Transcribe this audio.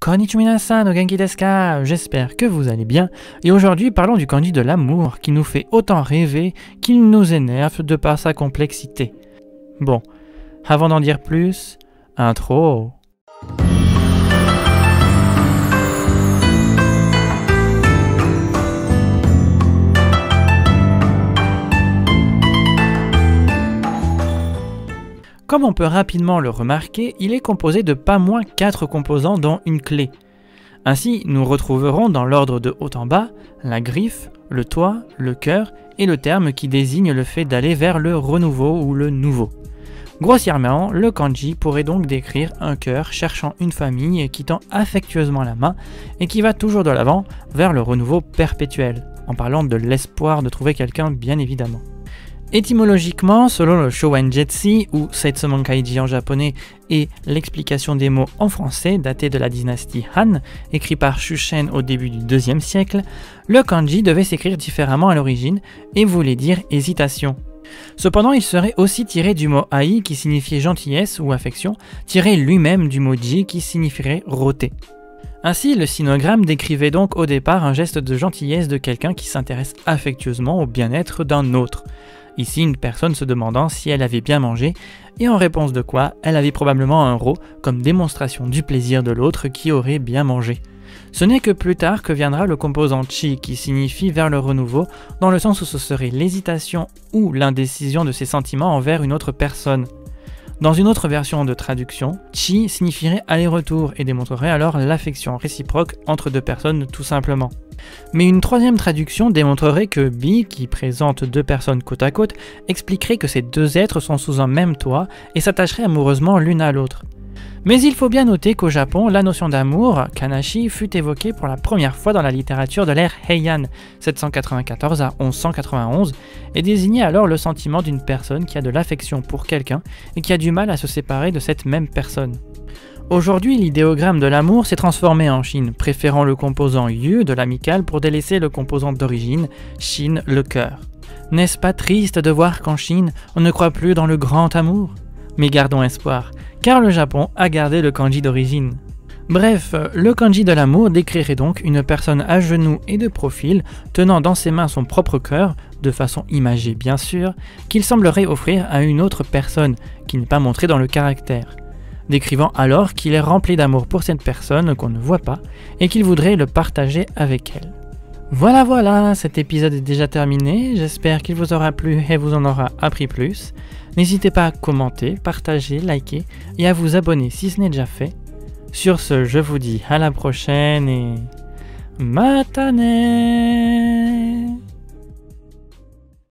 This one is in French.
Konnichiwa minasan, o genki desu ka? J'espère que vous allez bien. Et aujourd'hui, parlons du kanji de l'amour qui nous fait autant rêver qu'il nous énerve de par sa complexité. Bon, avant d'en dire plus, intro. Comme on peut rapidement le remarquer, il est composé de pas moins 4 composants dont une clé. Ainsi, nous retrouverons dans l'ordre de haut en bas la griffe, le toit, le cœur et le terme qui désigne le fait d'aller vers le renouveau ou le nouveau. Grossièrement, le kanji pourrait donc décrire un cœur cherchant une famille qui tend affectueusement la main et qui va toujours de l'avant vers le renouveau perpétuel, en parlant de l'espoir de trouver quelqu'un bien évidemment. Étymologiquement, selon le Shoenjetsu ou Seitsumonkaiji en japonais et l'explication des mots en français daté de la dynastie Han, écrit par Shushen au début du IIe siècle, le kanji devait s'écrire différemment à l'origine et voulait dire hésitation. Cependant, il serait aussi tiré du mot ai qui signifiait gentillesse ou affection, tiré lui-même du mot ji qui signifierait rôter. Ainsi, le sinogramme décrivait donc au départ un geste de gentillesse de quelqu'un qui s'intéresse affectueusement au bien-être d'un autre. Ici, une personne se demandant si elle avait bien mangé, et en réponse de quoi, elle avait probablement un rot comme démonstration du plaisir de l'autre qui aurait bien mangé. Ce n'est que plus tard que viendra le composant chi qui signifie vers le renouveau, dans le sens où ce serait l'hésitation ou l'indécision de ses sentiments envers une autre personne. Dans une autre version de traduction, chi signifierait aller-retour et démontrerait alors l'affection réciproque entre deux personnes tout simplement. Mais une troisième traduction démontrerait que bi, qui présente deux personnes côte à côte, expliquerait que ces deux êtres sont sous un même toit et s'attacheraient amoureusement l'une à l'autre. Mais il faut bien noter qu'au Japon, la notion d'amour, kanashi, fut évoquée pour la première fois dans la littérature de l'ère Heian, 794 à 1191, et désignait alors le sentiment d'une personne qui a de l'affection pour quelqu'un et qui a du mal à se séparer de cette même personne. Aujourd'hui, l'idéogramme de l'amour s'est transformé en Chine, préférant le composant yu de l'amical pour délaisser le composant d'origine, shin, le cœur. N'est-ce pas triste de voir qu'en Chine, on ne croit plus dans le grand amour? Mais gardons espoir, car le Japon a gardé le kanji d'origine. Bref, le kanji de l'amour décrirait donc une personne à genoux et de profil, tenant dans ses mains son propre cœur, de façon imagée bien sûr, qu'il semblerait offrir à une autre personne, qui n'est pas montrée dans le caractère, décrivant alors qu'il est rempli d'amour pour cette personne qu'on ne voit pas, et qu'il voudrait le partager avec elle. Voilà, cet épisode est déjà terminé, j'espère qu'il vous aura plu et vous en aura appris plus. N'hésitez pas à commenter, partager, liker et à vous abonner si ce n'est déjà fait. Sur ce, je vous dis à la prochaine et... Matane!